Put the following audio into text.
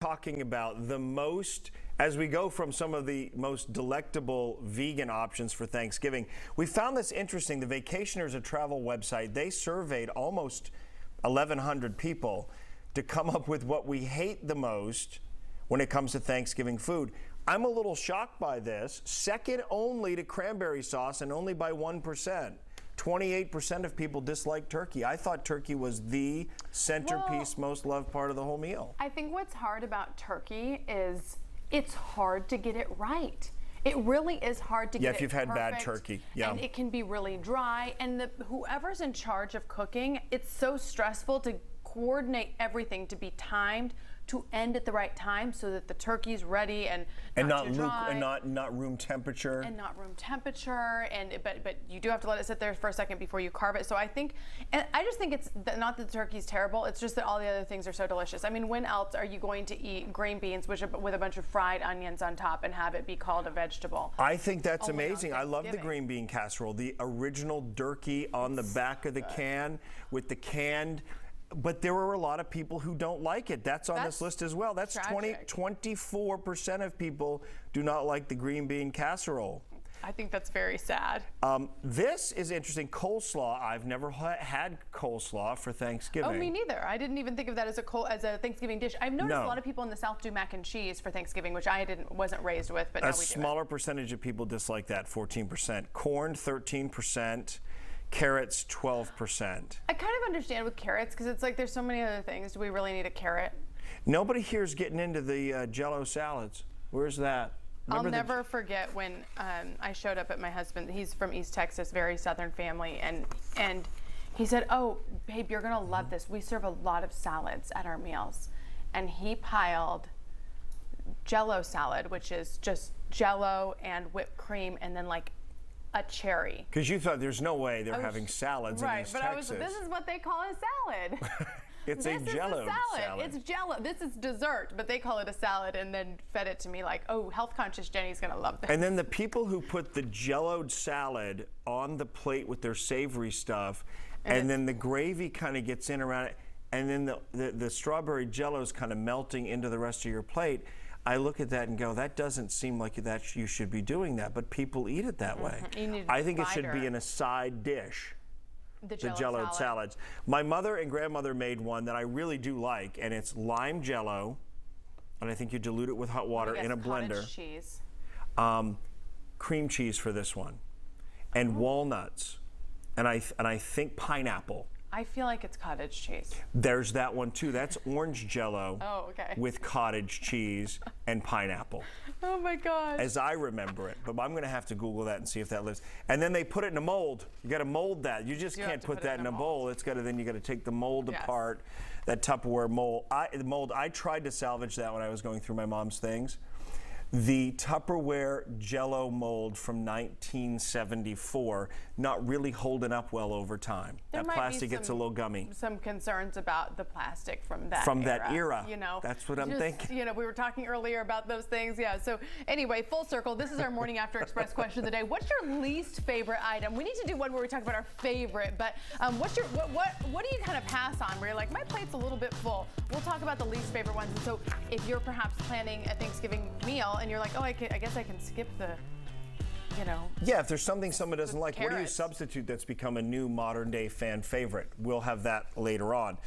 Talking about the most, as we go from some of the most delectable vegan options for Thanksgiving, we found this interesting. The Vacationers, a travel website, they surveyed almost 1,100 people to come up with what we hate the most when it comes to Thanksgiving food. I'm a little shocked by this, second only to cranberry sauce and only by 1%. 28% of people dislike turkey. I thought turkey was the centerpiece, most loved part of the whole meal. I think what's hard about turkey is it's hard to get it right. It really is hard to get it if you've had bad turkey. Yeah. And it can be really dry. And whoever's in charge of cooking, it's so stressful to coordinate everything to be timed to end at the right time so that the turkey's ready and not too dry, and not room temperature. And not room temperature, but you do have to let it sit there for a second before you carve it. So I think, and I just think it's not that the turkey's terrible. It's just that all the other things are so delicious. I mean, when else are you going to eat green beans with a bunch of fried onions on top and have it be called a vegetable? I think that's amazing. I love the green bean casserole, the original turkey on the back of the can with the canned. But there are a lot of people who don't like it. That's on this list as well. That's 24% of people do not like the green bean casserole. I think that's very sad. This is interesting. Coleslaw. I've never had coleslaw for Thanksgiving. Oh, me neither. I didn't even think of that as a Thanksgiving dish. I've noticed a lot of people in the South do mac and cheese for Thanksgiving, which I wasn't raised with, but now we do. A smaller percentage of people dislike that, 14%. Corn, 13%. Carrots, 12%. I kind of understand with carrots because it's like there's so many other things. Do we really need a carrot? Nobody here is getting into the Jell-O salads. Where's that? I'll never forget when I showed up at my husband. He's from East Texas, very Southern family, and he said, "Oh, babe, you're gonna love this. We serve a lot of salads at our meals," and he piled Jell-O salad, which is just Jell-O and whipped cream, and then like a cherry. Because you thought there's no way they're having salads in East Texas. This is what they call a salad. It's a Jell-O salad. It's Jell-O. This is dessert, but they call it a salad and then fed it to me like, oh, health conscious Jenny's gonna love this. And then the people who put the Jell-O salad on the plate with their savory stuff, and then the gravy kind of gets in around it, and then the strawberry Jell-O is kind of melting into the rest of your plate. I look at that and go, that doesn't seem like that you should be doing that, but people eat it that way. I think it should be in a side dish, the Jell-O salads. My mother and grandmother made one that I really do like, and it's lime Jell-O, and I think you dilute it with hot water in a blender. Cottage cheese. Cream cheese for this one, and walnuts, and I think pineapple. I feel like it's cottage cheese. There's that one too. That's orange Jell-O with cottage cheese and pineapple. Oh my gosh. As I remember it, but I'm going to have to Google that and see if that lives. And then they put it in a mold. You got to mold that. You just can't put that in a bowl. It's got to. Then you got to take the mold apart. That Tupperware mold. I tried to salvage that when I was going through my mom's things. The Tupperware Jell-O mold from 1974, not really holding up well over time. That plastic gets a little gummy. Some concerns about the plastic from that era. You know, that's what I'm thinking. You know, we were talking earlier about those things. Yeah. So anyway, full circle. This is our Morning After Express question of the day. What's your least favorite item? We need to do one where we talk about our favorite. But what do you kind of pass on? Where you're like, my plate's a little bit full. We'll talk about the least favorite ones. And so if you're perhaps planning a Thanksgiving meal and you're like, oh, I guess I can skip the, you know. Yeah, if there's something someone doesn't like, what do you substitute that's become a new modern day fan favorite? We'll have that later on.